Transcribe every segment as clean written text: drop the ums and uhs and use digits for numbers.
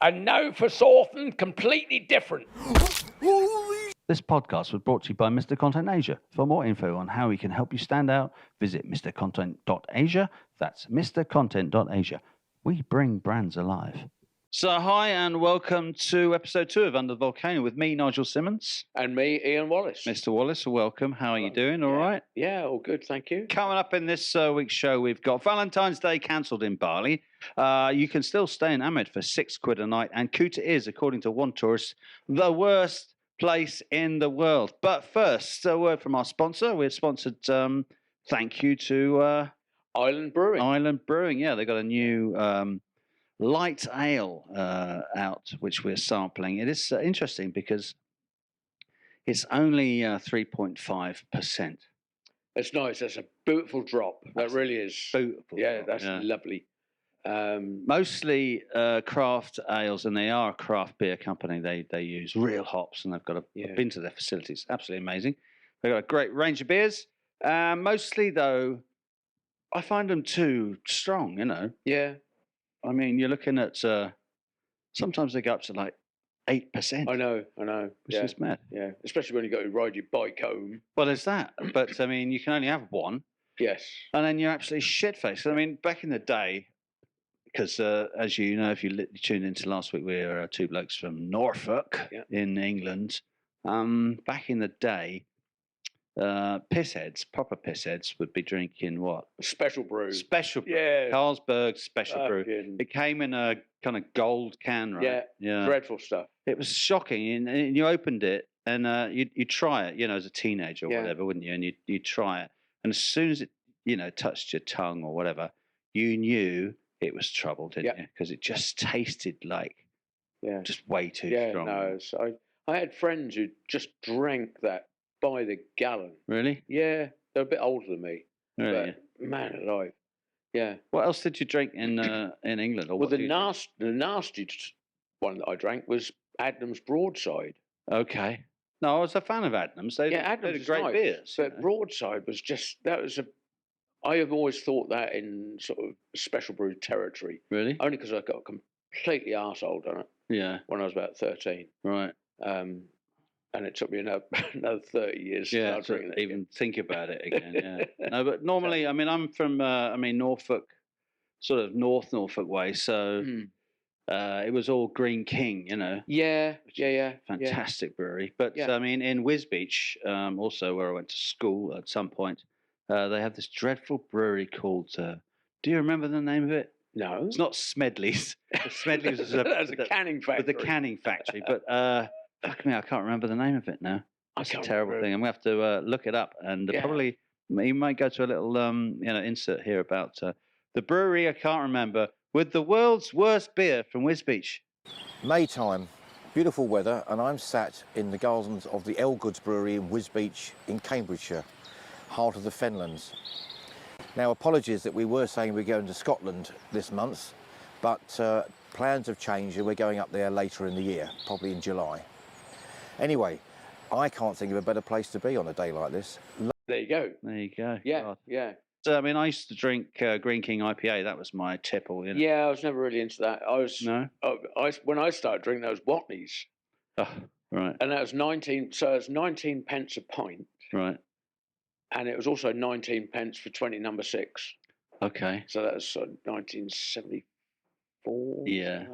And now for something completely different. This podcast was brought to you by Mr. Content Asia. For more info on how we can help you stand out, visit mrcontent.asia. That's mrcontent.asia. We bring brands alive. So hi and welcome to episode 2 of Under the Volcano with me, Nigel Simmons. And me, Ian Wallace. Mr. Wallace, welcome. How are you doing? All right? Yeah, all good, thank you. Coming up in this week's show, we've got Valentine's Day cancelled in Bali. You can still stay in Ahmed for £6 a night. And Kuta is, according to one tourist, the worst place in the world. But first, a word from our sponsor. We're sponsored, thank you to... Island Brewing. Island Brewing, yeah. They've got a new... light ale out, which we're sampling. It is interesting because it's only 3.5%. It's nice. That's a beautiful drop. That really is. Beautiful. Yeah, that's lovely. Mostly craft ales, and they are a craft beer company. They use real hops, and they've got I've been to their facilities. Absolutely amazing. They've got a great range of beers. Mostly, though, I find them too strong, you know. Yeah. I mean, you're looking at sometimes they go up to like 8%. I know. Which is mad. Yeah, especially when you go to ride your bike home. Well, there's that. But, I mean, you can only have one. Yes. And then you're absolutely shit-faced. I mean, back in the day, because as you know, if you tuned into last week, we were two blokes from Norfolk in England. Back in the day, proper pissheads would be drinking what? Special brew. Special brew. Yeah. Carlsberg special brew. It came in a kind of gold can, right? Yeah. Dreadful stuff. It was shocking. And you opened it and you'd try it, you know, as a teenager or whatever, wouldn't you? And you'd try it. And as soon as it, you know, touched your tongue or whatever, you knew it was trouble, didn't you? Because it just tasted like just way too strong. No, I had friends who just drank that by the gallon. Really? Yeah, they're a bit older than me. Really? But man alive. Yeah. What else did you drink in England? Or well, the nastiest one that I drank was Adnams Broadside. Okay. No, I was a fan of Adnams. They had great beers. But Broadside was I have always thought that in sort of special brew territory. Really? Only because I got completely arseholed on it. Yeah. When I was about 13. Right. And it took me another 30 years to start drinking it. Even think about it again. Yeah. No, but normally, I mean, I'm from Norfolk, sort of North Norfolk way. So it was all Green King, you know. Yeah. Fantastic brewery. But I mean, in Wisbech, also where I went to school at some point, they have this dreadful brewery called. Do you remember the name of it? No, it's not Smedley's. Smedley's was a canning factory. The canning factory, but. Fuck me, I can't remember the name of it now. That's a terrible thing. I'm going to have to look it up. And probably, you might go to a little insert here about the brewery, I can't remember, with the world's worst beer from Wisbech. May time, beautiful weather, and I'm sat in the gardens of the Elgoods Brewery in Wisbech in Cambridgeshire, heart of the Fenlands. Now, apologies that we were saying we're going to Scotland this month, but plans have changed and we're going up there later in the year, probably in July. Anyway, I can't think of a better place to be on a day like this. There you go. Yeah, God. yeah. So, I mean, I used to drink Green King IPA. That was my tipple, you know. Yeah, I was never really into that. When I started drinking, that was Watney's. Oh, right. And that was 19 pence a pint. Right. And it was also 19 pence for 20 number 6. Okay. So that was 1974. Yeah.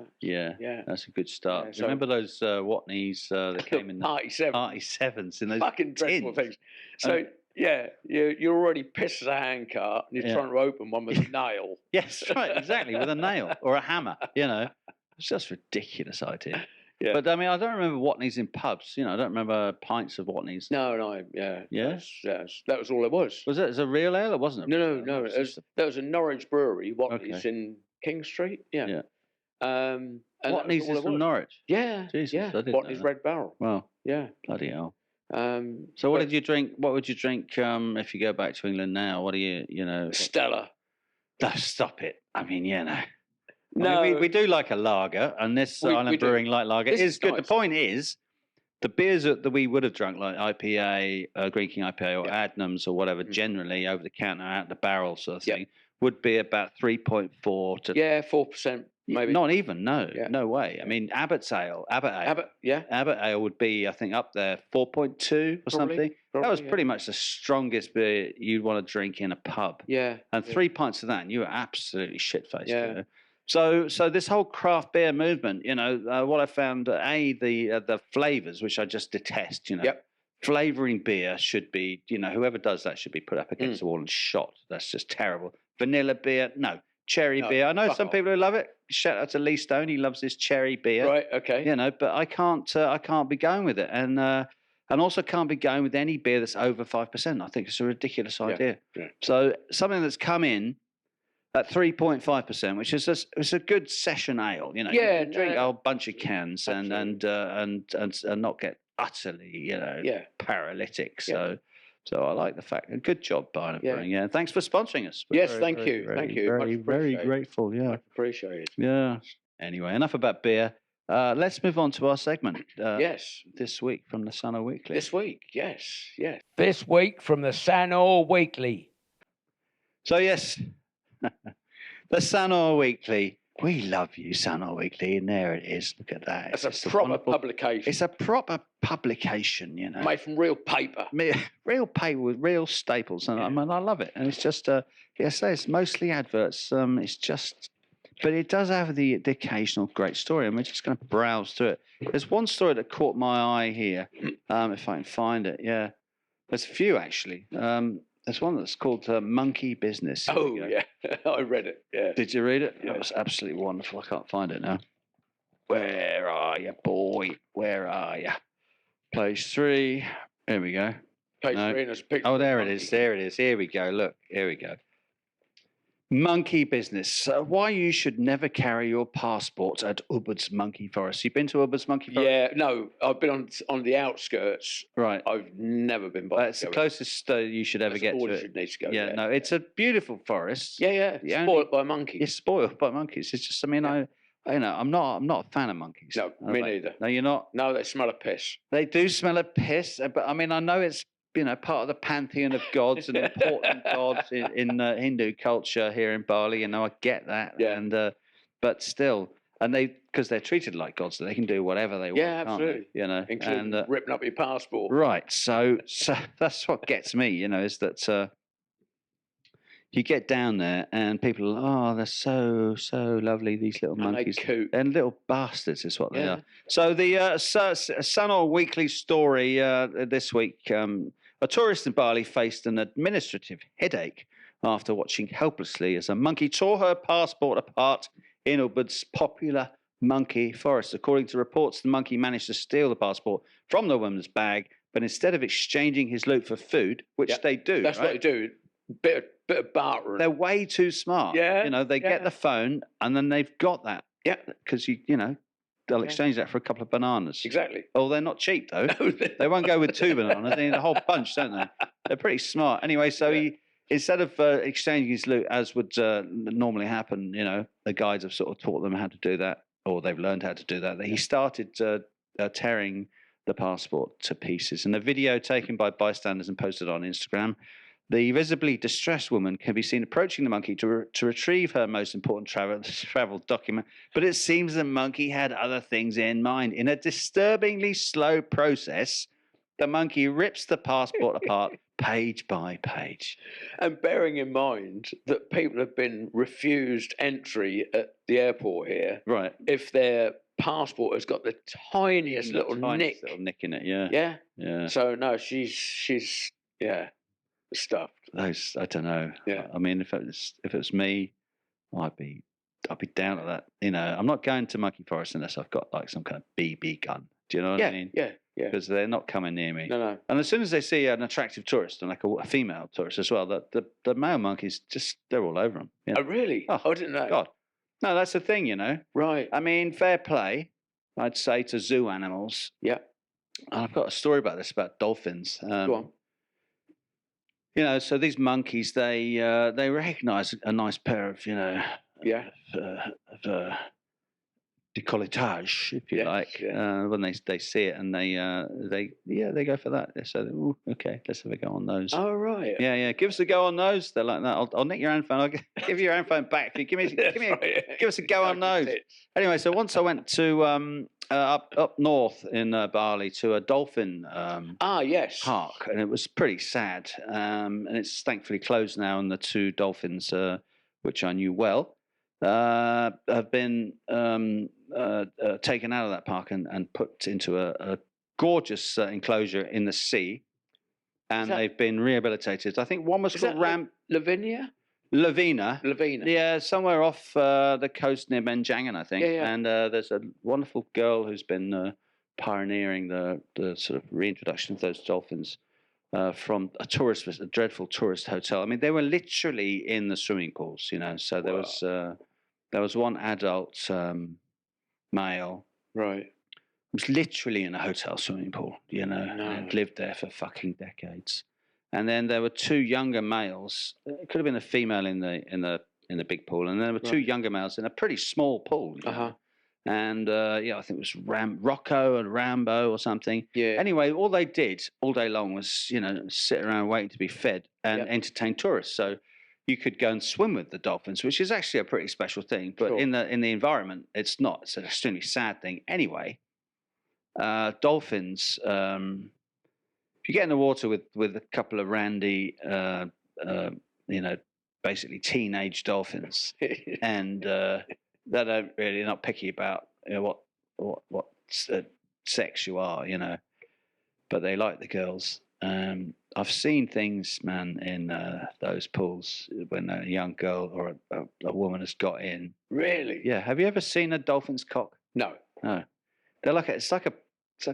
That's a good start. Yeah, so remember those Watneys that came in Party 7. Party 7s in those fucking dreadful things. So you're already pissed as a handcart and you're trying to open one with a nail. Yes, right, exactly, with a nail or a hammer. You know, it's just a ridiculous idea. Yeah. But I mean, I don't remember Watneys in pubs. You know, I don't remember pints of Watneys. No, Yeah. That was all there was. Was it? As a real ale, or wasn't it? No. There was a Norwich brewery, Watneys in King Street. Yeah. Watneys is from Norwich. Yeah. Jesus, I didn't Watneys know that. Red Barrel. Well, yeah. Bloody hell. So what did you drink? What would you drink if you go back to England now? What do you know? Stella. No, stop it. I mean, No, I mean, we do like a lager, and this Island Brewing light lager is good. Nice. The point is, the beers that we would have drunk, like IPA, Green King IPA, or Adnams, or whatever, generally over the counter, out the barrel sort of thing, would be about 3.4 to 4%. Maybe. Not even, no. Yeah. No way. I mean, Abbott Ale Abbott Ale would be, I think, up there, 4.2 or something. That was pretty much the strongest beer you'd want to drink in a pub. Yeah. And 3 pints of that, and you were absolutely shit-faced. Yeah. You know? So this whole craft beer movement, you know, what I found, the flavors, which I just detest, you know. Yep. Flavoring beer should be, you know, whoever does that should be put up against the wall and shot. That's just terrible. Vanilla beer, no. Cherry beer. I know some people who love it. Shout out to Lee Stone. He loves his cherry beer. Right. Okay. You know, but I can't be going with it, and also can't be going with any beer that's over 5%. I think it's a ridiculous idea. Yeah. So something that's come in at 3.5%, which is it's a good session ale. You know, you can drink a whole bunch of cans and not get utterly, you know, paralytic. So I like the fact. Good job, Barnum Brewing. Yeah, thanks for sponsoring us. Yes, thank you. Very grateful. Yeah, much appreciated. Yeah. Anyway, enough about beer. Let's move on to our segment. Yes, this week from the Sun Weekly. This week, yes. This week from the Sun Weekly. So yes, the Sun Weekly. We love you, Sun Weekly, and there it is. Look at that. It's a proper publication. It's a proper publication, you know. Made from real paper. Real paper with real staples. And I mean, I love it. And it's just, it's mostly adverts. It's just, but it does have the occasional great story. And we're just going to browse through it. There's one story that caught my eye here, if I can find it. Yeah. There's a few, actually. There's one that's called Monkey Business. Oh, yeah. I read it. Yeah. Did you read it? Yeah. That was absolutely wonderful. I can't find it now. Where are you, boy? Where are you? Page 3. Here we go. Page 3 and there's a picture. Oh, there it is. There it is. Here we go. Look. Here we go. Monkey business. Why you should never carry your passport at Ubud's Monkey Forest. You've been to Ubud's Monkey Forest? Yeah, no. I've been on the outskirts. Right. I've never been by. It's the closest you should ever get to it. You need to go. Yeah, no, it's a beautiful forest. Yeah. Spoiled by monkeys. You're spoiled by monkeys. It's just, I mean, I'm not a fan of monkeys. No, me neither. No, you're not. No, they smell of piss. They do smell of piss, but I mean, I know it's, you know, part of the pantheon of gods and important gods in Hindu culture here in Bali. You know, I get that. Yeah. And but still, and because they're treated like gods, so they can do whatever they want. Yeah, absolutely. You know, including ripping up your passport. Right. So that's what gets me. You know, is that you get down there and people, they're so lovely, these little monkeys. And little bastards is what they are. So the Sun Weekly story this week, a tourist in Bali faced an administrative headache after watching helplessly as a monkey tore her passport apart in Ubud's popular monkey forest. According to reports, the monkey managed to steal the passport from the woman's bag, but instead of exchanging his loot for food, which they do. That's what they do. Bit of bartering. They're way too smart. Yeah. You know, they get the phone and then they've got that. Yeah. Because you know, they'll exchange that for a couple of bananas. Exactly. Oh, they're not cheap though. No, they won't go with 2 bananas. They need a whole bunch, don't they? They're pretty smart. Anyway, so he, instead of exchanging his loot as would normally happen, you know, the guides have sort of taught them how to do that, or they've learned how to do that. He started tearing the passport to pieces. And a video taken by bystanders and posted on Instagram, the visibly distressed woman can be seen approaching the monkey to retrieve her most important travel document, but it seems the monkey had other things in mind. In a disturbingly slow process, the monkey rips the passport apart page by page. And bearing in mind that people have been refused entry at the airport here, right? If their passport has got the tiniest little nick in it, yeah. So no, she's stuffed. Those, I don't know. Yeah. I mean, if it was me, I'd be down at that. You know, I'm not going to Monkey Forest unless I've got like some kind of BB gun. Do you know what I mean? Yeah. Because they're not coming near me. No. And as soon as they see an attractive tourist, and like a female tourist as well, the male monkeys they're all over them. You know? Oh really? Oh, I didn't know. God, no, that's the thing. You know. Right. I mean, fair play, I'd say, to zoo animals. Yeah. And I've got a story about this about dolphins. Go on. You know, so these monkeys, they recognise a nice pair of, you know, décolletage, if you Yes, like, yeah. when they see it, and they go for that. So, ooh, okay, let's have a go on those. Oh, right. Yeah, give us a go on those. They're like that. I'll nick your hand phone. I'll give you your hand phone back if you give us a go on those. Anyway, so once I went to up north in Bali to a dolphin yes. park, and it was pretty sad. And it's thankfully closed now, and the two dolphins, which I knew well, have been taken out of that park and put into a gorgeous enclosure in the sea. And they've been rehabilitated. I think one was called Lavinia? Lavina. Lavina. Yeah, somewhere off the coast near Menjangan, I think. Yeah. And there's a wonderful girl who's been pioneering the sort of reintroduction of those dolphins from a dreadful tourist hotel. I mean, they were literally in the swimming pools, you know. So there was one adult male. Right. Was literally in a hotel swimming pool, you know, No. and had lived there for fucking decades. And then there were two younger males. It could have been a female in the big pool, and then there were two younger males in a pretty small pool. You know? And I think it was Rocco and Rambo or something. Yeah. Anyway, all they did all day long was, you know, sit around waiting to be fed and entertain tourists. So you could go and swim with the dolphins, which is actually a pretty special thing. But in the environment, it's not. It's an extremely sad thing. Anyway. Dolphins, if you get in the water with a couple of randy, basically teenage dolphins, and they don't really, not picky about what sex you are, you know, but they like the girls. I've seen things, man, in those pools when a young girl or a woman has got in. Really? Yeah. Have you ever seen a dolphin's cock? No. No. They're like it's like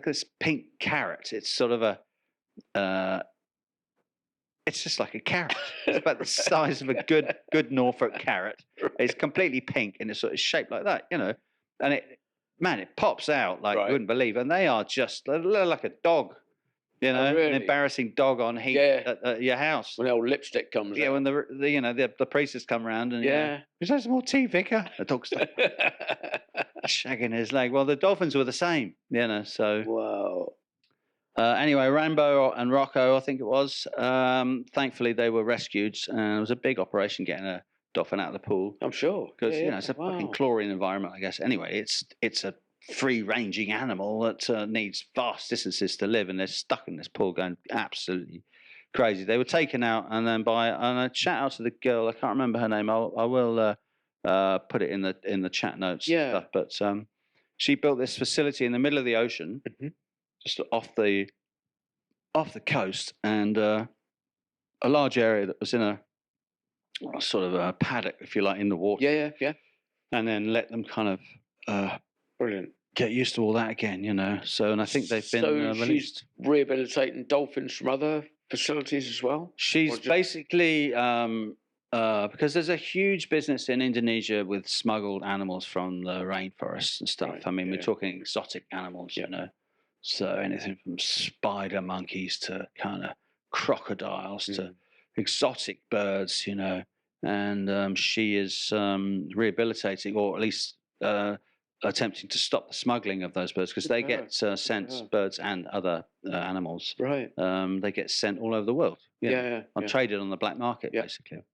this pink carrot. It's sort of it's just like a carrot. It's about the size of a good Norfolk carrot. It's completely pink and it's sort of shaped like that, you know. And it pops out like you wouldn't believe. And they are just they're like a dog, you know, an embarrassing dog on heat at your house. When the old lipstick comes out. Yeah, when the priestess come around and is there some more tea, Vicar? The dog's like shagging his leg. Well, the dolphins were the same, you know. So wow. Anyway, Rambo and Rocco, I think it was. Thankfully, they were rescued, and it was a big operation getting a dolphin out of the pool. I'm sure because you know it's a fucking chlorine environment, I guess. Anyway, it's a free-ranging animal that needs vast distances to live, and they're stuck in this pool, going absolutely crazy. They were taken out, and then and I chat out to the girl. I can't remember her name. I will put it in the chat notes. Yeah. Stuff, but she built this facility in the middle of the ocean. Mm-hmm. Just off the coast, and a large area that was in a sort of a paddock, if you like, in the water. Yeah. And then let them kind of brilliant get used to all that again, you know. So, and I think they've been released. She's rehabilitating dolphins from other facilities as well. She's basically because there's a huge business in Indonesia with smuggled animals from the rainforests and stuff. Right, I mean, we're talking exotic animals, you know. So anything from spider monkeys to kind of crocodiles to exotic birds, you know. And she is rehabilitating, or at least attempting to stop the smuggling of those birds, because they get sent, birds and other animals. Right. They get sent all over the world. Yeah. Traded on the black market, basically.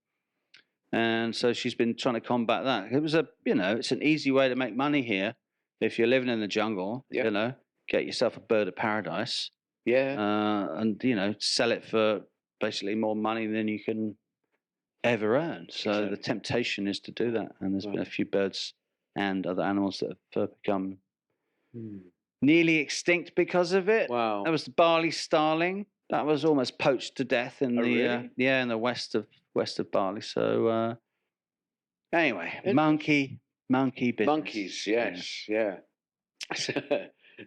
And so she's been trying to combat that. It was it's an easy way to make money here if you're living in the jungle, you know. Get yourself a bird of paradise. Yeah. And, you know, sell it for basically more money than you can ever earn. So the temptation is to do that. And there's been a few birds and other animals that have become nearly extinct because of it. Wow. That was the Bali starling. That was almost poached to death in in the west of Bali. So anyway, monkey business. Monkeys, yes, yeah.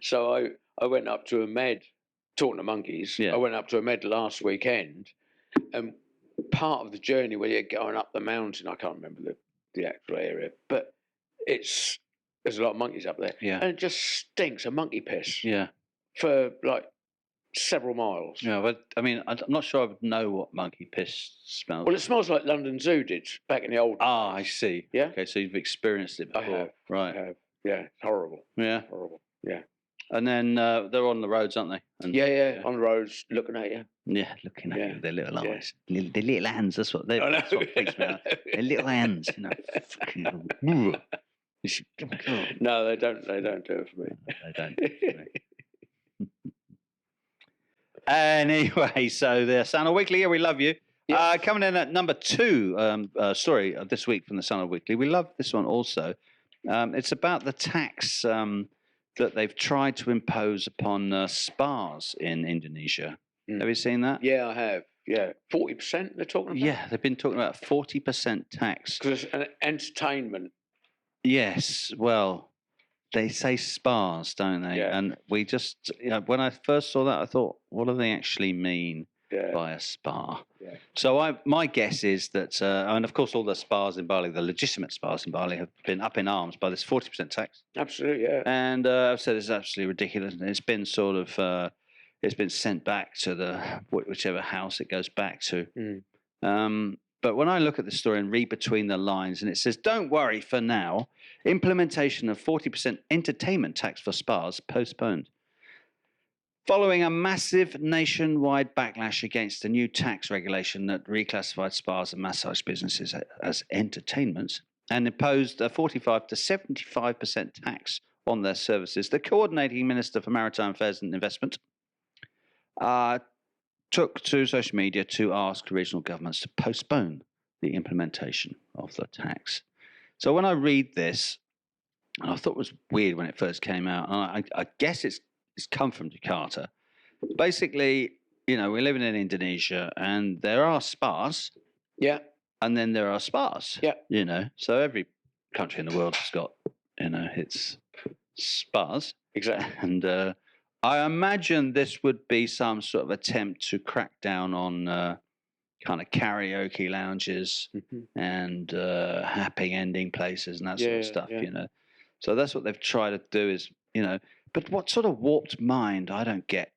So I went up to a med, talking to monkeys. I went up to a med last weekend, and part of the journey where you're going up the mountain, I can't remember the actual area, but there's a lot of monkeys up there, and it just stinks of monkey piss. Yeah, for like several miles. Yeah, but I mean, I'm not sure I would know what monkey piss smells. Well, it smells like London Zoo did back in the old days. Ah, I see. Yeah. Okay, so you've experienced it before. I have. Right. I have. Yeah, it's horrible. Yeah. Horrible. Yeah. And then they're on the roads, aren't they? And, yeah, on the roads, looking at you. Yeah, looking at you with their little eyes. Yeah. Their little hands, that's what freaks me out. Their little hands, you know. No, they don't do it for me. They don't do it for me. Anyway, so the Sana Weekly, we love you. Yeah. Coming in at number 2 story this week from the Sana Weekly. We love this one also. It's about the tax that they've tried to impose upon spas in Indonesia. Have you seen that? Yeah, I have. Yeah, 40% they're talking about? Yeah, they've been talking about 40% tax. Because it's an entertainment. Yes, well, they say spas, don't they? Yeah. And we just, when I first saw that, I thought, what do they actually mean by a spa? Yeah. So my guess is that, and of course all the spas in Bali, the legitimate spas in Bali, have been up in arms by this 40% tax. Absolutely, yeah. And I've said it's absolutely ridiculous. And it's been sort of, it's been sent back to whichever house it goes back to. But when I look at the story and read between the lines, and it says, don't worry for now, implementation of 40% entertainment tax for spas postponed. Following a massive nationwide backlash against a new tax regulation that reclassified spas and massage businesses as entertainments and imposed a 45 to 75% tax on their services, the coordinating Minister for Maritime Affairs and Investment took to social media to ask regional governments to postpone the implementation of the tax. So when I read this, and I thought it was weird when it first came out, and I guess it's come from Jakarta. Basically, we're living in Indonesia, and there are spas. Yeah. And then there are spas. Yeah. So every country in the world has got, its spas. Exactly. And I imagine this would be some sort of attempt to crack down on kind of karaoke lounges and happy ending places and that sort of stuff, So that's what they've tried to do is, but what sort of warped mind, I don't get,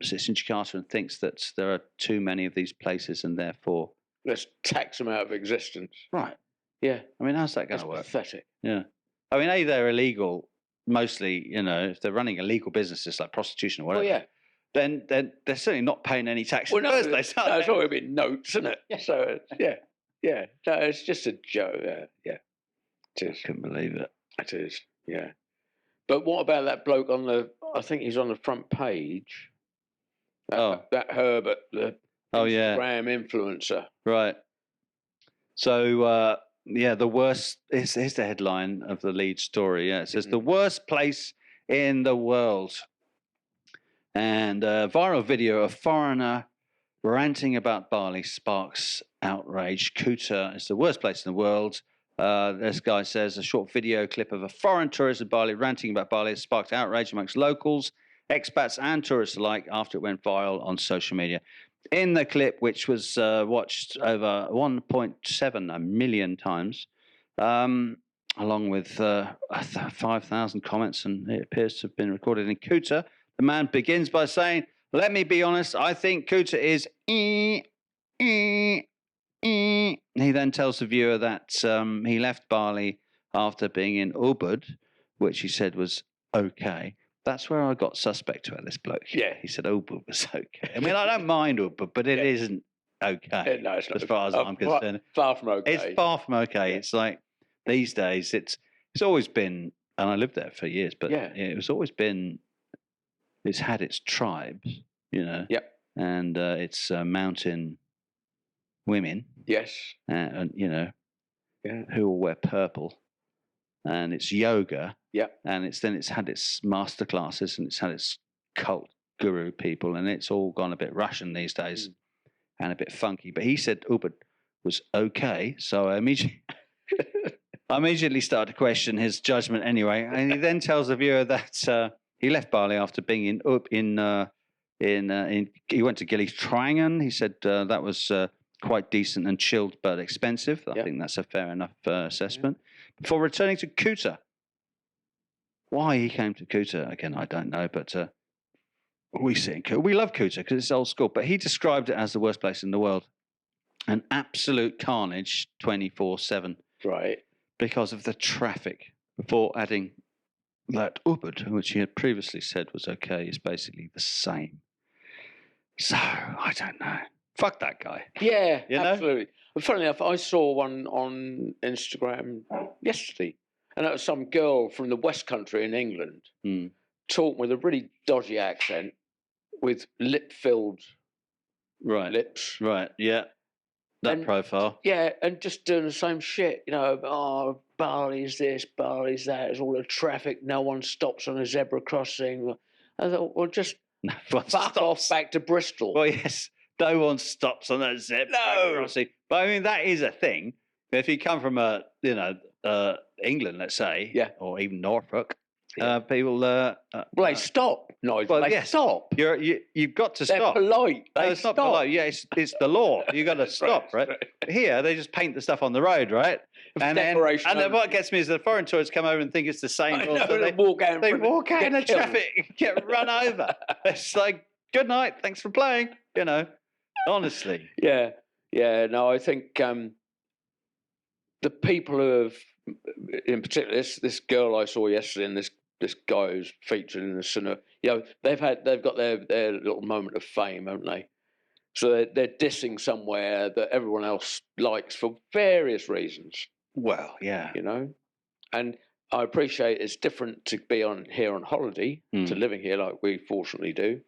sits in Jakarta and thinks that there are too many of these places and therefore... Let's tax them out of existence. Right. Yeah. I mean, how's that going to work? Pathetic. Yeah. I mean, A, they're illegal. Mostly, if they're running illegal businesses like prostitution or whatever, then they're certainly not paying any tax in the first place. No, it's all going to be notes, isn't it? Yeah. So, yeah. No, it's just a joke. Yeah. It is. I couldn't believe it. It is, yeah. But what about that bloke I think he's on the front page. That Herbert, the Instagram influencer. Right. So, the worst, here's the headline of the lead story. Yeah, it says the worst place in the world. And a viral video of foreigner ranting about Bali sparks outrage. Kuta is the worst place in the world. This guy says a short video clip of a foreign tourist in Bali ranting about Bali has sparked outrage amongst locals, expats and tourists alike after it went viral on social media. In the clip, which was watched over 1.7 million times, along with 5,000 comments, and it appears to have been recorded in Kuta, the man begins by saying, "Let me be honest, I think Kuta is He then tells the viewer that he left Bali after being in Ubud, which he said was okay. That's where I got suspect about this bloke. Yeah. He said Ubud was okay. I mean, I don't mind Ubud, but it isn't okay. No, it's not. As far as I'm concerned. Far from okay. It's far from okay. Yeah. It's like these days, it's always been, and I lived there for years, but it's always been, it's had its tribes, Yep. And it's mountain women. Yes. And who all wear purple. And it's yoga. Yeah. And it's had its master classes and it's had its cult guru people, and it's all gone a bit Russian these days and a bit funky. But he said Ubud was okay, so I immediately started to question his judgment anyway. And he then tells the viewer that he left Bali after being he went to Gili Trawangan. He said that was quite decent and chilled but expensive. I think that's a fair enough assessment. Before returning to Kuta. Why he came to Kuta, again, I don't know, but we love Kuta because it's old school, but he described it as the worst place in the world. An absolute carnage 24/7. Right. Because of the traffic. before adding that Ubud, which he had previously said was okay, is basically the same. So, I don't know. Fuck that guy. Yeah, You know? absolutely. And funnily enough, I saw one on Instagram yesterday, and that was some girl from the West Country in England talking with a really dodgy accent, with lip-filled lips. Right, yeah. That profile. Yeah, and just doing the same shit. Bali's this, Bali's that. There's all the traffic. No one stops on a zebra crossing. I thought, well, just fuck off back to Bristol. Well, yes, no one stops on that zebra crossing. But I mean, that is a thing. If you come from England, let's say, or even Norfolk, people. They stop. No, they stop. You've got to stop. They're polite. It's not polite. Yeah, it's the law. You've got to stop, right? Here, they just paint the stuff on the road, right? And then what gets me is the foreign tourists come over and think it's the same. They walk out. They walk out in the traffic, get run over. It's like, good night, thanks for playing. Honestly. Yeah. No, I think the people who have, in particular, this girl I saw yesterday, and this guy who's featured in the cinema, they've got their little moment of fame, haven't they? So they're dissing somewhere that everyone else likes for various reasons. Well, yeah. And I appreciate it's different to be here on holiday to living here like we fortunately do.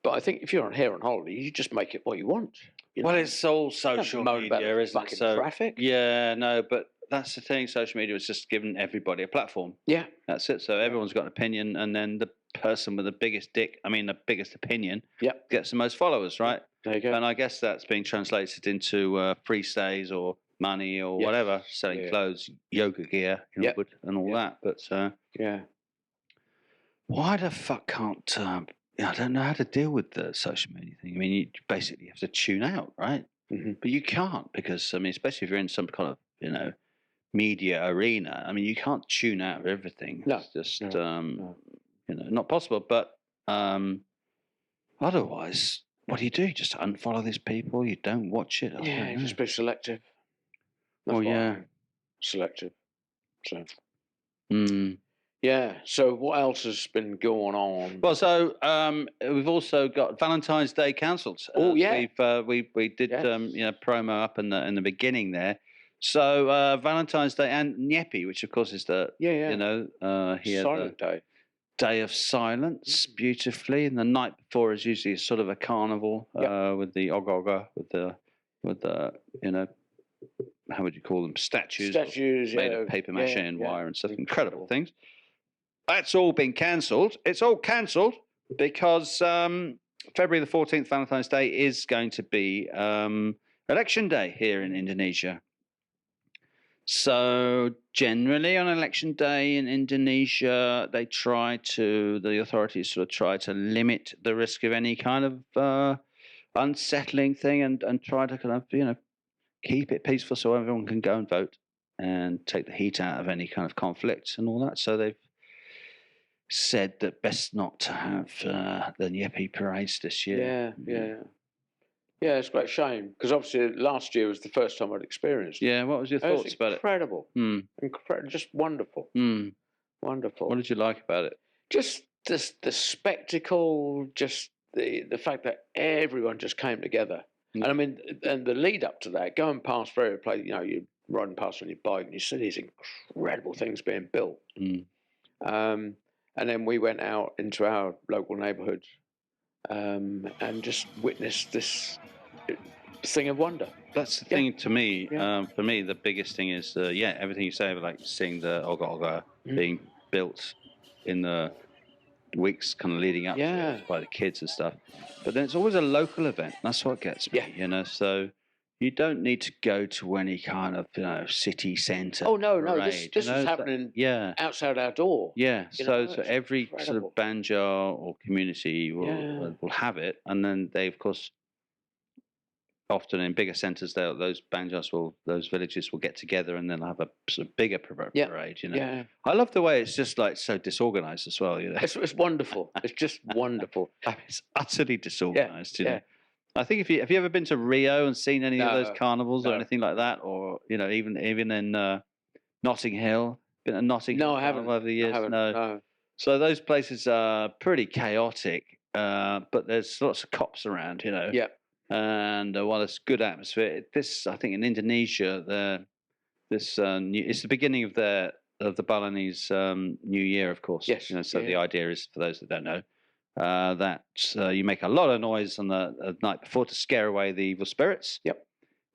But I think if you're here on holiday, you just make it what you want. Well, it's all social media, isn't it? So, traffic. Yeah, no, but that's the thing. Social media has just given everybody a platform. Yeah. That's it. So everyone's got an opinion, and then the person with the biggest the biggest opinion gets the most followers, right? There you go. And I guess that's being translated into free stays or money or whatever, selling clothes, yoga gear, and all that. But why the fuck can't... I don't know how to deal with the social media thing. I mean, you basically have to tune out, right? Mm-hmm. But you can't because, especially if you're in some kind of, media arena, you can't tune out of everything. No. It's just, not possible. But otherwise, what do? You just unfollow these people? You don't watch it? Yeah, just be selective. Selective. So. Yeah. So what else has been going on? Well, so we've also got Valentine's Day cancelled. Oh yeah. We did promo up in the beginning there. So Valentine's Day and Nyepi, which of course is the here Silent Day. Day of Silence, beautifully, and the night before is usually sort of a carnival with the ogoga, with the how would you call them, statues made of paper mache and wire and stuff, incredible things. That's all been cancelled. It's all cancelled because February the 14th, Valentine's Day, is going to be election day here in Indonesia. So generally on election day in Indonesia, the authorities sort of try to limit the risk of any kind of unsettling thing and try to kind of, keep it peaceful so everyone can go and vote and take the heat out of any kind of conflict and all that. So they've said that best not to have the Nyepi parades this year. Yeah, it's a great shame because obviously last year was the first time I'd experienced it. Yeah, what was your thoughts about it? Incredible. Incredible, just wonderful. Wonderful. What did you like about it? Just the spectacle, just the fact that everyone just came together. And and the lead up to that, going past various places, you're riding past on your bike and you see these incredible things being built. And then we went out into our local neighbourhood and just witnessed this thing of wonder. That's the thing to me. For me, the biggest thing is, everything you say, like seeing the oga being built in the weeks kind of leading up to it by the kids and stuff. But then it's always a local event. That's what gets me, So you don't need to go to any kind of, city centre. Oh, no. This is happening outside our door. Yeah. So every sort of banjar or community will have it. And then they, of course, often in bigger centres, those villages will get together and then have a sort of bigger parade, I love the way it's just like so disorganised as well, It's wonderful. It's just wonderful. It's utterly disorganised, I think have you ever been to Rio and seen any of those carnivals or anything like that, or even in Notting Hill, been to Nottingham? No, I haven't. Over the years? I haven't. No. So those places are pretty chaotic, but there's lots of cops around, you know. Yeah. And while it's good atmosphere, I think in Indonesia, it's the beginning of the Balinese New Year, of course. Yes. You know, so the idea is, for those that don't know, that you make a lot of noise on the night before to scare away the evil spirits. Yep.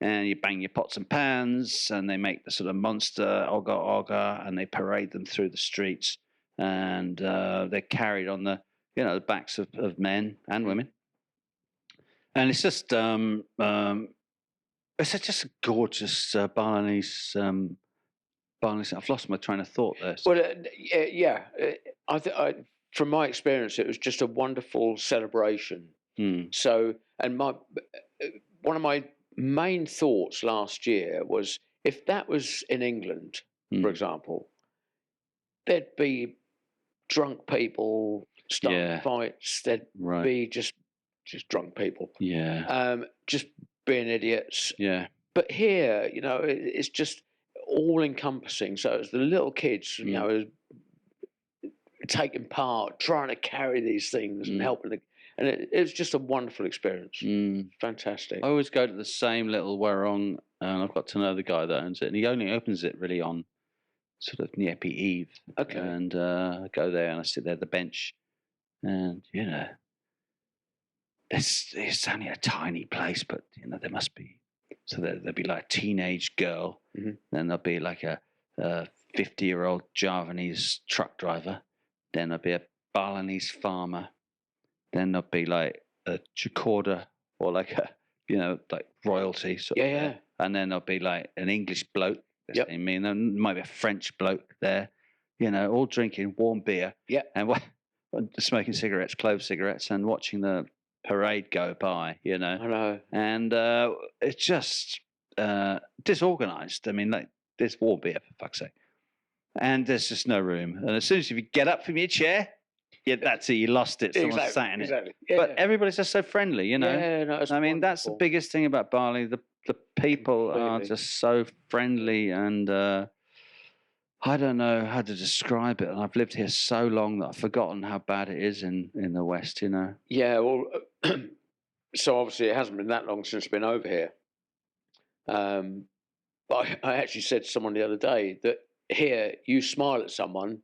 And you bang your pots and pans, and they make the sort of monster oga oga, and they parade them through the streets, and they're carried on the backs of men and women, and it's just just a gorgeous Balinese. Balinese. I've lost my train of thought there. Well, yeah, from my experience, it was just a wonderful celebration. So, and one of my main thoughts last year was, if that was in England, for example, there'd be drunk people starting fights. There'd be just drunk people. Yeah. Just being idiots. Yeah. But here, you know, it's just all encompassing. So it's the little kids, you know, taking part, trying to carry these things and helping. And it was just a wonderful experience. Fantastic. I always go to the same little warung, and I've got to know the guy that owns it, and he only opens it really on sort of Nyepi Eve. Okay. And I go there and I sit there at the bench, and you know, it's only a tiny place, but you know, there must be. So there'll be like a teenage girl, then there'll be like a 50-year-old Javanese truck driver, then there'll be a Balinese farmer, then there'll be like a Jakarta or like a, you know, like royalty sort of there. And then there'll be like an English bloke. I mean, there might be a French bloke there, you know, all drinking warm beer. And smoking cigarettes, clove cigarettes, and watching the parade go by, you know. I know. And it's just disorganized. I mean, like, there's warm beer, for fuck's sake. And there's just no room. And as soon as you get up from your chair, that's it, you lost it. Someone sat in it. Yeah. But everybody's just so friendly, you know. Yeah, no, I mean, that's the biggest thing about Bali. The people are just so friendly, and I don't know how to describe it. And I've lived here so long that I've forgotten how bad it is in the West, you know. Yeah, well, so obviously it hasn't been that long since I've been over here. But I actually said to someone the other day that here you smile at someone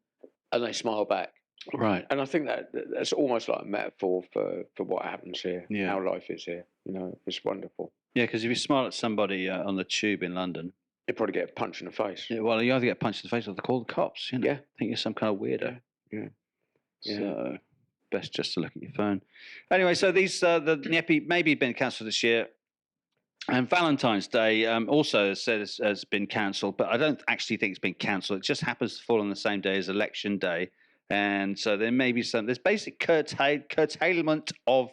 and they smile back. Right. And I think that's almost like a metaphor for what happens here, how life is here. You know, it's wonderful. Yeah, because if you smile at somebody on the tube in London, you probably get a punch in the face. Yeah, well, you either get punched in the face or they call the cops. You know, think you're some kind of weirdo. Yeah. So best just to look at your phone. Anyway, so these the Nyepi maybe been cancelled this year, and Valentine's Day also has been cancelled, but I don't actually think it's been cancelled. It just happens to fall on the same day as Election Day, and so there may be there's basic curtailment of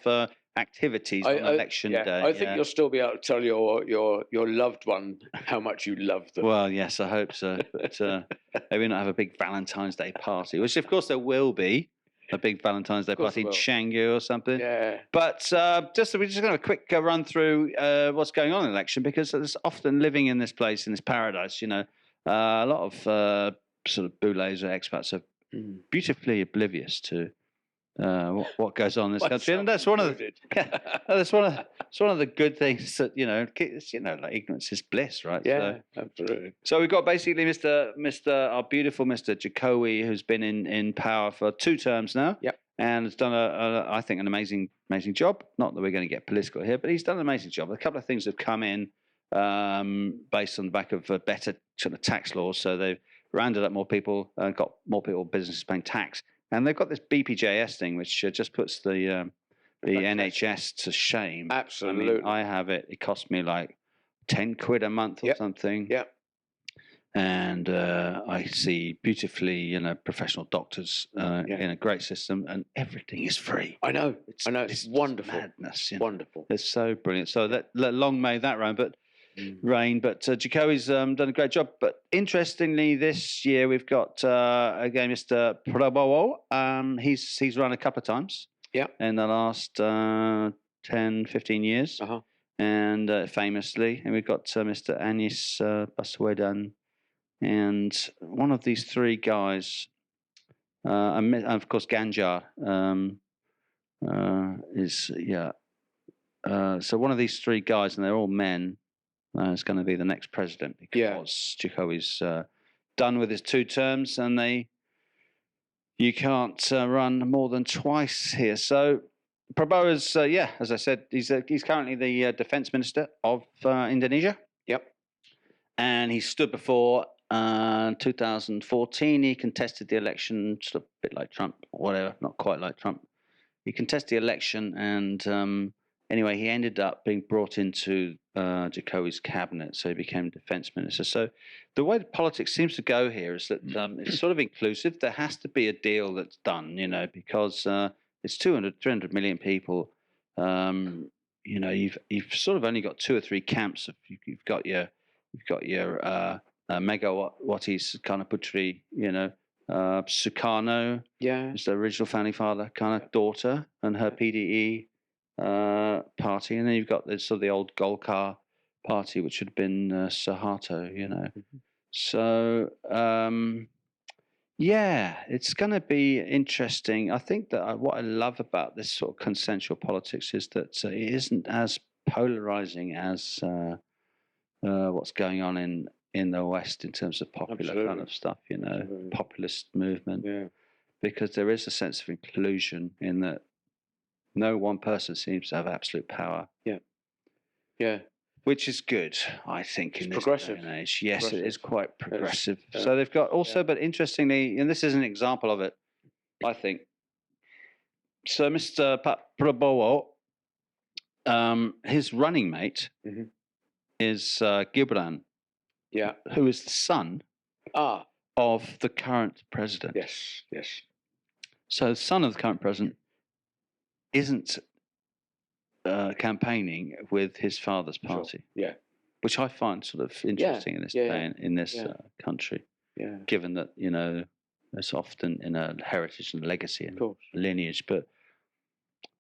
activities on Election Day. I think you'll still be able to tell your loved one how much you love them. Well, yes, I hope so. But maybe not have a big Valentine's Day party, which of course there will be a big Valentine's Day party in Canggu or something. Yeah. But we're just going to have a quick run through what's going on in the election, because there's often living in this place, in this paradise, you know, a lot of sort of boulets or expats are beautifully oblivious to what goes on in this country, and that's one of the good things that it's, like ignorance is bliss, right? Yeah, absolutely. So we've got basically our beautiful Mr. Jokowi, who's been in power for 2 terms now, and has done I think an amazing job. Not that we're going to get political here, but he's done an amazing job. A couple of things have come in based on the back of better sort of tax laws, so they've rounded up more people, got more people, businesses paying tax. And they've got this BPJS thing, which just puts the NHS to shame. Absolutely. I mean, I have it. It cost me like 10 quid a month or something. Yeah. And I see beautifully, professional doctors in a great system, and everything is free. I know. It's wonderful. Madness. Wonderful. It's so brilliant. So that long may that run, but Jokowi's done a great job. But interestingly, this year we've got again Mr. Prabowo. He's run a couple of times in the last 10, 15 years, and famously, and we've got Mr. Anies Baswedan and one of these three guys, and of course Ganjar, is so one of these three guys, and they're all men, is going to be the next president because Jokowi's done with his 2 terms, and you can't run more than twice here. So Prabowo's, as I said, he's currently the defense minister of Indonesia. Yep. And he stood before 2014. He contested the election, sort of a bit like Trump, or whatever, not quite like Trump. He contested the election, and anyway, he ended up being brought into Jokowi's cabinet, so he became defense minister. So the way the politics seems to go here is that it's sort of inclusive. There has to be a deal that's done, because it's 300 million people. You've sort of only got 2 or 3 camps. You've got your Megawati's kind of Putri, Sukarno, is the original founding father kind of daughter, and her PDE party, and then you've got this sort of the old Golkar party, which had been Suharto, So it's going to be interesting. I think that what I love about this sort of consensual politics is that it isn't as polarizing as what's going on in the West in terms of popular kind of stuff, populist movement, because there is a sense of inclusion in that no one person seems to have absolute power. Yeah. Which is good, I think, in this day and age. Yes, it is quite progressive. Yes. So they've got also, but interestingly, and this is an example of it, I think. So Mr. Prabowo, his running mate is Gibran, who is the son of the current president. Yes. So the son of the current president isn't campaigning with his father's party. Sure. Which I find sort of interesting in this day in this country. Given that it's often in a heritage and legacy and lineage, but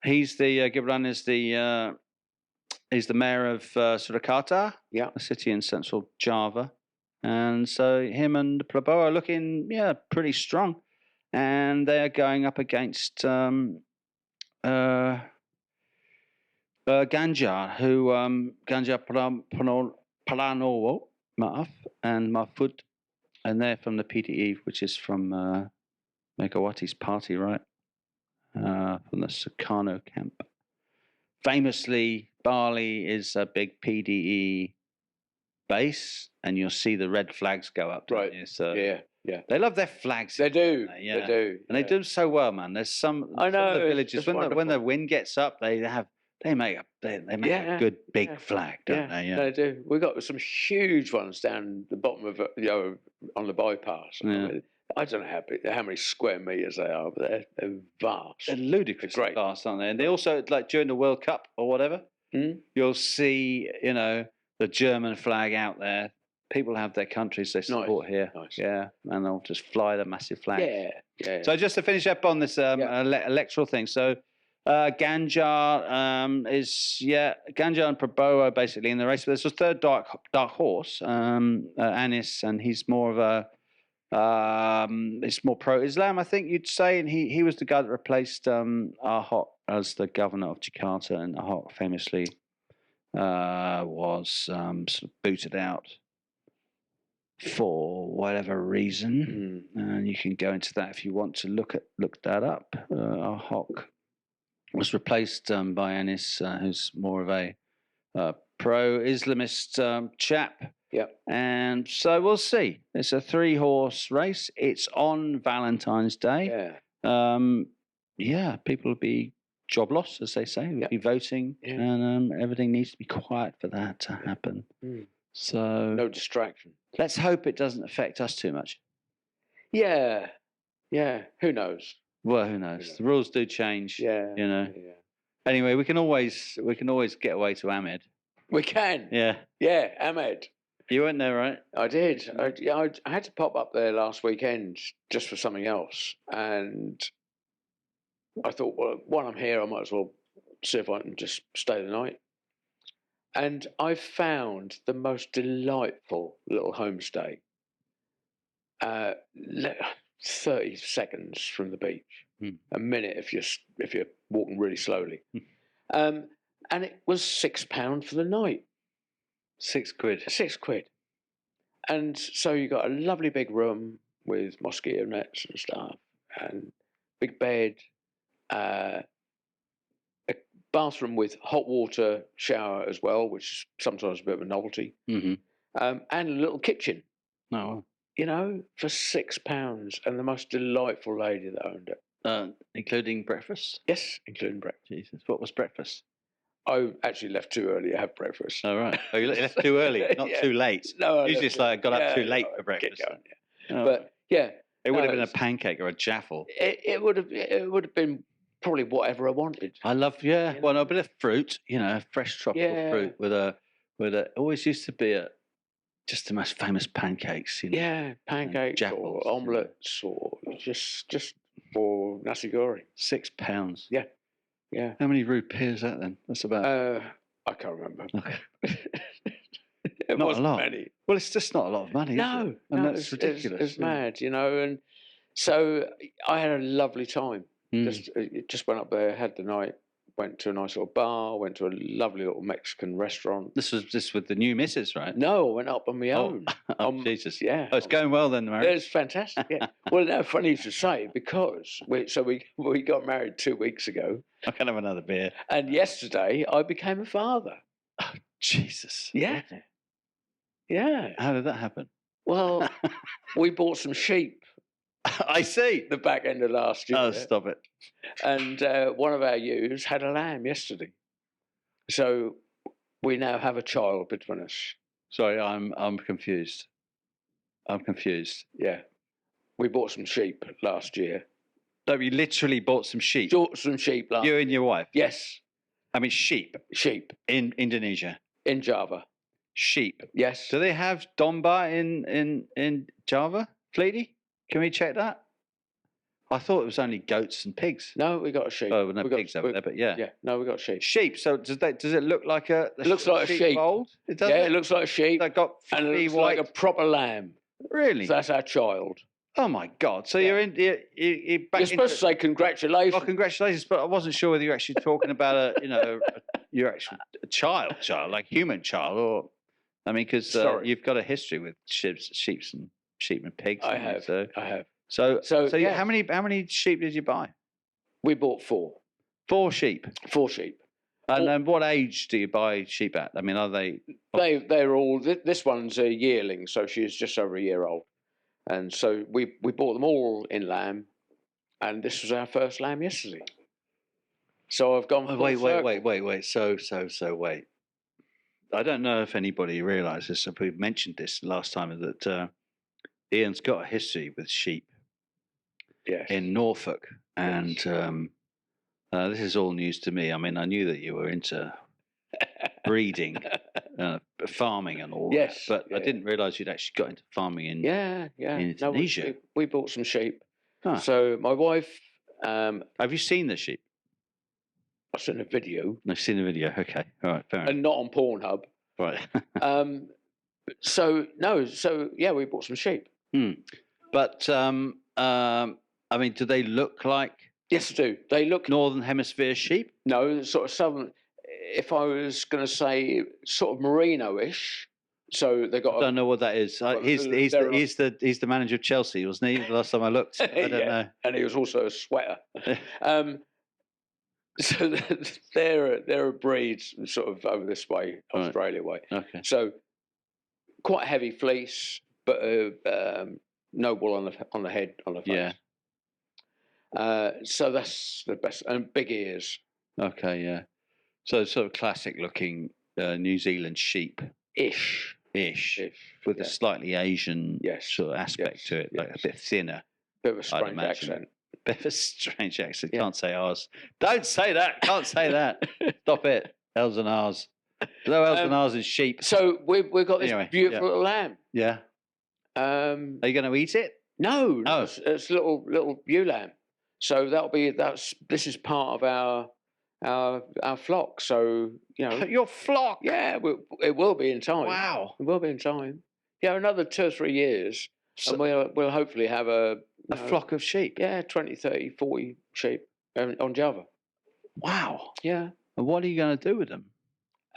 he's the Gibran is the he's the mayor of Surakarta, a city in central Java, and so him and Prabowo are looking pretty strong, and they are going up against Ganjar, who Ganjar Pranowo Maaf and Mahfud, and they're from the PDE, which is from Megawati's party, right? From the Sukarno camp. Famously, Bali is a big PDE base, and you'll see the red flags go up. Right. So yeah. They love their flags. They do. Yeah. They do. And they do them so well, man. There's some of the villages when the wind gets up, they make a good big flag, don't they? Yeah, they do. We've got some huge ones down the bottom of on the bypass. I don't know how many square meters they are, but they're vast. They're ludicrously vast, aren't they? And they also, like during the World Cup or whatever, you'll see the German flag out there. People have their countries they support here. Nice. Yeah, and they'll just fly the massive flag. Yeah. So just to finish up on this electoral thing, so Ganjar Ganjar and Prabowo basically in the race. But there's a third dark horse, Anis, and he's more of a it's more pro-Islam, I think you'd say, and he was the guy that replaced Ahok as the governor of Jakarta, and Ahok famously was sort of booted out for whatever reason, and you can go into that if you want to look that up. Ahok was replaced by Anis, who's more of a pro-Islamist chap. Yeah. And so we'll see. It's a 3-horse race. It's on Valentine's Day. People will be job loss, as they say. We'll be voting, and everything needs to be quiet for that to happen. So no distraction. Let's hope it doesn't affect us too much. Yeah. Who knows? Well, who knows? The rules do change. Yeah. Anyway, we can always get away to Ahmed. We can. Yeah, Ahmed. You went there, right? I did. I had to pop up there last weekend just for something else, and I thought, well, while I'm here, I might as well see if I can just stay the night. And I found the most delightful little homestay. 30 seconds from the beach, a minute if you're walking really slowly. And it was £6 for the night. £6. £6. And so you got a lovely big room with mosquito nets and stuff, and big bed, a bathroom with hot water shower as well, which is sometimes a bit of a novelty, and a little kitchen. Oh, you know, for £6, and the most delightful lady that owned it. Including breakfast? Yes, including breakfast. Jesus, what was breakfast? I actually left too early to have breakfast. Oh, right. Oh, you left too early, not too late. No, usually it's like I got up too late for breakfast. Going, But yeah, it would have been a pancake or a jaffle. It would have been probably whatever I wanted. I love, well, a bit of fruit, fresh tropical fruit with a. Always used to be just the most famous pancakes, Yeah, pancakes or omelettes or just or nasi goreng. £6. Yeah, yeah. How many rupees is that then? That's about. I can't remember. Okay. It not wasn't a lot. Many. Well, it's just not a lot of money. No, is it? And that's ridiculous. It's mad, and so I had a lovely time. Just went up there, had the night. Went to a nice little bar, went to a lovely little Mexican restaurant. This was with the new missus, right? No, I went up on my own. Jesus. Yeah. Oh, it's going well then, the marriage. It's fantastic, yeah. Well, no, funny to say, because we got married 2 weeks ago. I can have another beer. And yesterday, I became a father. Oh, Jesus. Yeah. Yeah. How did that happen? Well, we bought some sheep. I see. The back end of last year. Oh, stop it. And one of our ewes had a lamb yesterday. So we now have a child between us. Sorry, I'm confused. Yeah. We bought some sheep last year. No, you literally bought some sheep. Bought some sheep last You and your wife? Yes. I mean sheep. Sheep. In Indonesia. In Java. Sheep. Yes. Do they have domba in Java, Fleety? Can we check that? I thought it was only goats and pigs. No, we got a sheep. Oh, no pigs over there, but yeah. Yeah, no, we got sheep. Sheep. So does it look like a? It looks like a sheep. Fold? It does. Yeah, it looks like a sheep. That got and it looks white. like a proper lamb. Really? So that's our child. Oh my God! So you're in. You're back. You're supposed to say congratulations. Well, congratulations, but I wasn't sure whether you're actually talking about your actual child, like human child, or I mean, because you've got a history with sheep and pigs. I have. So yeah. how many sheep did you buy? We bought 4. 4 sheep. 4 sheep. And then what age do you buy sheep at? I mean, are they? They're all. This one's a yearling, so she's just over a year old. And so we bought them all in lamb, and this was our first lamb yesterday. So I've gone. Wait. So wait. I don't know if anybody realises. If we've mentioned this last time that Ian's got a history with sheep. Yes. In Norfolk, and this is all news to me. I mean, I knew that you were into breeding, farming, and all that, but I didn't realise you'd actually got into farming in Indonesia. No, we bought some sheep. Huh. So my wife. Have you seen the sheep? I've seen a video. I've seen the video. Okay, all right, fair enough. And not on Pornhub. Right. So we bought some sheep. But I mean, do they look like? Yes, they do. They look Northern Hemisphere sheep. No, sort of southern. If I was going to say, sort of merino-ish. So they got. I don't know what that is. He's the manager of Chelsea, wasn't he? The last time I looked, I don't know. And he was also a sweater. So they're a breed sort of over this way, Australia way. Okay. So quite heavy fleece, but no wool on the head, on the face. Yeah. So that's the best, and big ears. Okay, yeah. So sort of classic looking New Zealand sheep. Ish. With a slightly Asian sort of aspect to it, like a bit thinner. Bit of a strange accent. Bit of a strange accent. Yeah. Can't say ours. Don't say that. Can't say that. Stop it. L's and R's. No L's and R's is sheep. So we've got this beautiful little lamb. Yeah. Are you going to eat it? No. It's a little ewe lamb. So this is part of our flock. So your flock. Yeah, it will be in time. Wow. It will be in time. Yeah, another 2 or 3 years, and we'll hopefully have a flock of sheep. Yeah, 20, 30, 40 sheep on Java. Wow. Yeah. And what are you going to do with them?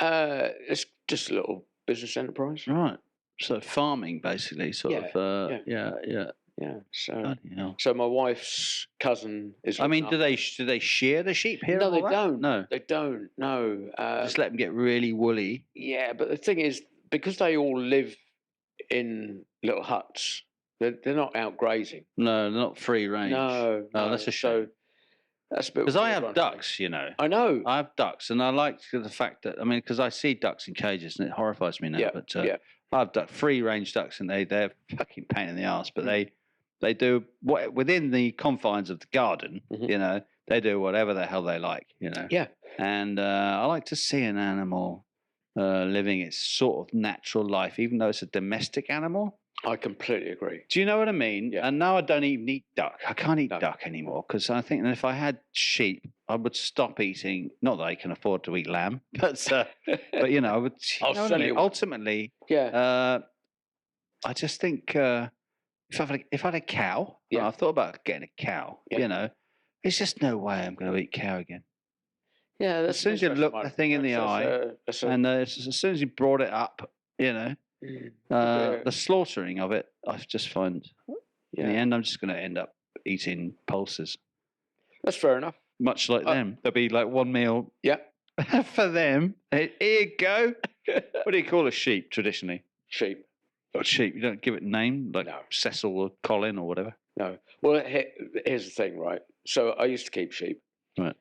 It's just a little business enterprise. Right. So farming, basically, sort of. Yeah. So my wife's cousin is. I mean, do they shear the sheep here? No, they that? don't. No, they don't. No. Just let them get really woolly. Yeah, but the thing is, because they all live in little huts, they're not out grazing. No, they're not free range. No, that's a shame. So that's a bit. Because I have ducks, you know. I know. I have ducks, and I like the fact that because I see ducks in cages, and it horrifies me now. Yeah, but I have free range ducks, and they're fucking pain in the ass. But they do what within the confines of the garden. You know, they do whatever the hell they like. You know. Yeah. And I like to see an animal living its sort of natural life, even though it's a domestic animal. I completely agree. Do you know what I mean? Yeah. And now I don't even eat duck. I can't eat duck anymore because I think that if I had sheep, I would stop eating. Not that I can afford to eat lamb, but you know, I would. Ultimately, yeah. I just think if I had a cow, I've thought about getting a cow. Yeah. You know, there's just no way I'm going to eat cow again. Yeah, as soon as you look the thing in the eye, and as soon as you brought it up, you know, the slaughtering of it, I just find in the end, I'm just going to end up eating pulses. That's fair enough. Much like them, there'll be like one meal. Yeah, for them. Here you go. What do you call a sheep traditionally? Sheep. Or sheep. You don't give it a name like Cecil or Colin or whatever. No. Well, here's the thing, right? So I used to keep sheep. Right.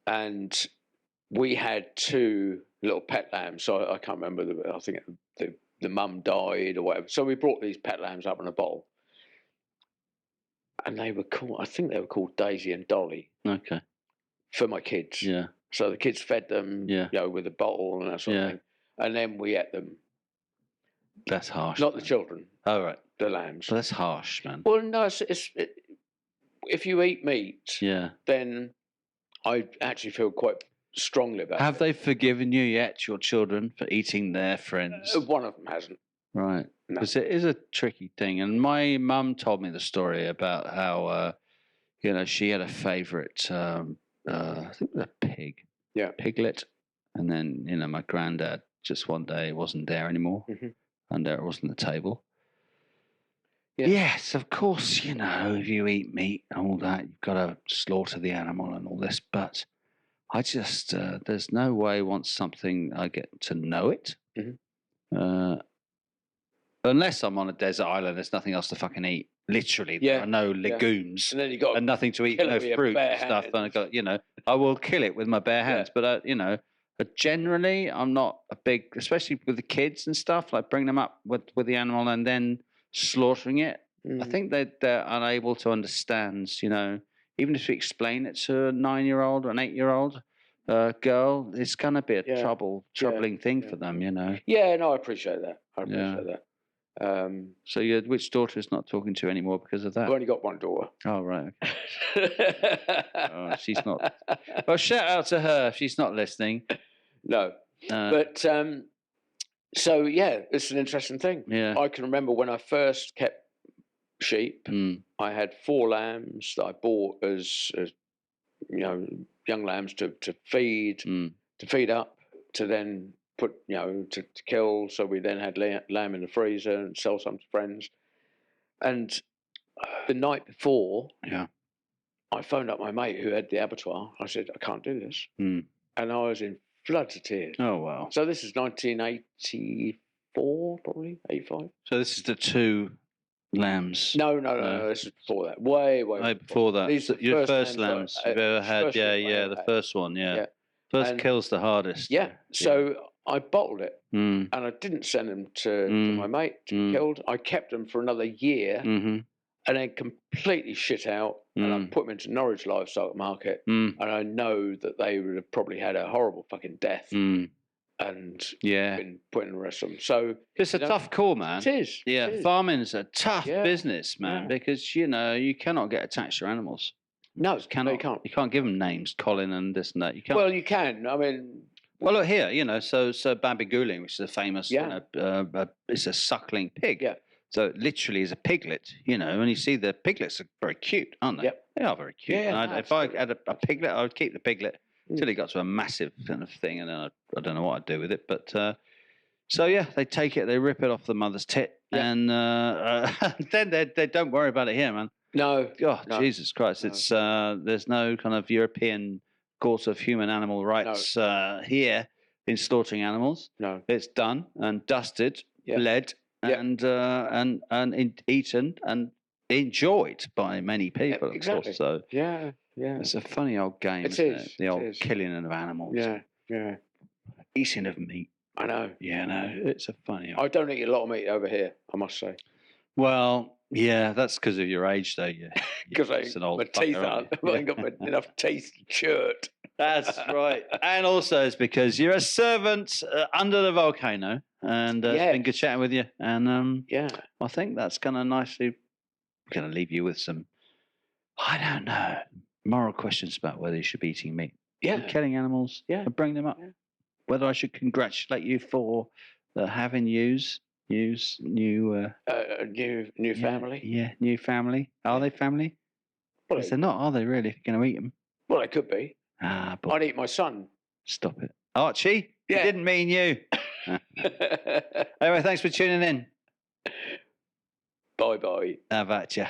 And we had 2 little pet lambs. So I can't remember. I think the mum died or whatever. So we brought these pet lambs up in a bottle. And they were called, I think they were called Daisy and Dolly. Okay. For my kids. Yeah. So the kids fed them, you know, with a bottle and that sort of thing. And then we ate them. That's harsh. Not the children. Oh, right. The lambs. But that's harsh, man. Well, no, if you eat meat, then I actually feel quite strongly about it. Have they forgiven you yet, your children, for eating their friends? One of them hasn't. Right. Because it is a tricky thing. And my mum told me the story about how, you know, she had a favourite, I think it was a pig. Yeah. Piglet. And then, you know, my granddad just one day wasn't there anymore. And there it was on the table. Yeah. Yes, of course, you know, if you eat meat and all that, you've got to slaughter the animal and all this. But I just, there's no way once something I get to know it, unless I'm on a desert island, there's nothing else to fucking eat. Literally, there are no legumes and then you got nothing to eat, no fruit and stuff. And I got, you know, I will kill it with my bare hands. But you know, but generally, I'm not a big, especially with the kids and stuff, like bring them up with the animal and then slaughtering it. I think they're unable to understand, you know, even if you explain it to a 9-year-old or an 8-year-old girl, it's going to be a troubling thing for them, you know. Yeah, no, I appreciate that. I appreciate that. So which daughter is not talking to you anymore because of that? I've only got one daughter. Oh, right. Okay. Oh, she's not. Well, shout out to her if she's not listening. No. But so, yeah, it's an interesting thing. Yeah. I can remember when I first kept sheep, I had 4 lambs that I bought as you know, young lambs to feed, to feed up, to then put, you know, to kill. So we then had lamb in the freezer and sell some to friends. And the night before, I phoned up my mate who had the abattoir. I said, I can't do this. And I was in floods of tears. Oh, wow. So this is 1984, probably, 85. So this is the 2 lambs? No. This is before that. Way before that. These are your first lambs you've ever had. The first one, First kills the hardest. Yeah. So I bottled it and I didn't send them to my mate to be killed. I kept them for another year and then completely shit out. And I put them into Norwich Livestock Market. And I know that they would have probably had a horrible fucking death. And been put in the rest of them. So it's a tough call, man. It is. Yeah, farming is a tough business, man, because you know you cannot get attached to your animals. No, you can't. You can't give them names, Colin and this and that. You can't. Well, you can. I mean, well, look here. You know, so Babiguling, which is a famous, you know, it's a suckling pig. Yeah. So it literally is a piglet, and you see the piglets are very cute, aren't they? Yep. They are very cute. Yeah, And if I had a piglet, I would keep the piglet until it got to a massive kind of thing, and then I don't know what I'd do with it. But so yeah, they take it, they rip it off the mother's tit, and then they don't worry about it here, man. No. Oh, no. Jesus Christ! No. It's there's no kind of European Court of Human Animal Rights here in slaughtering animals. No, it's done and dusted, bled, and eaten and enjoyed by many people. Exactly. Of course. So yeah, it's a funny old game. It is. The old killing of animals. Yeah. Eating of meat. I know. Yeah, no, it's a funny. I don't eat a lot of meat over here, I must say. Well, yeah, that's because of your age, though. Yeah, because my teeth aren't. I ain't got enough teeth to shirt. That's right. And also it's because you're a servant under the volcano. And it's been good chatting with you. And I think that's going to nicely going to leave you with some, I don't know, moral questions about whether you should be eating meat. Yeah. Killing animals. Yeah. And bring them up. Yeah. Whether I should congratulate you for having new family. Yeah, new family. Are they family? Well, they're not, are they really? If you're going to eat them. Well, they could be. But I'd eat my son. Stop it. Archie? Yeah. He didn't mean you. Anyway, thanks for tuning in. Bye-bye. How about you?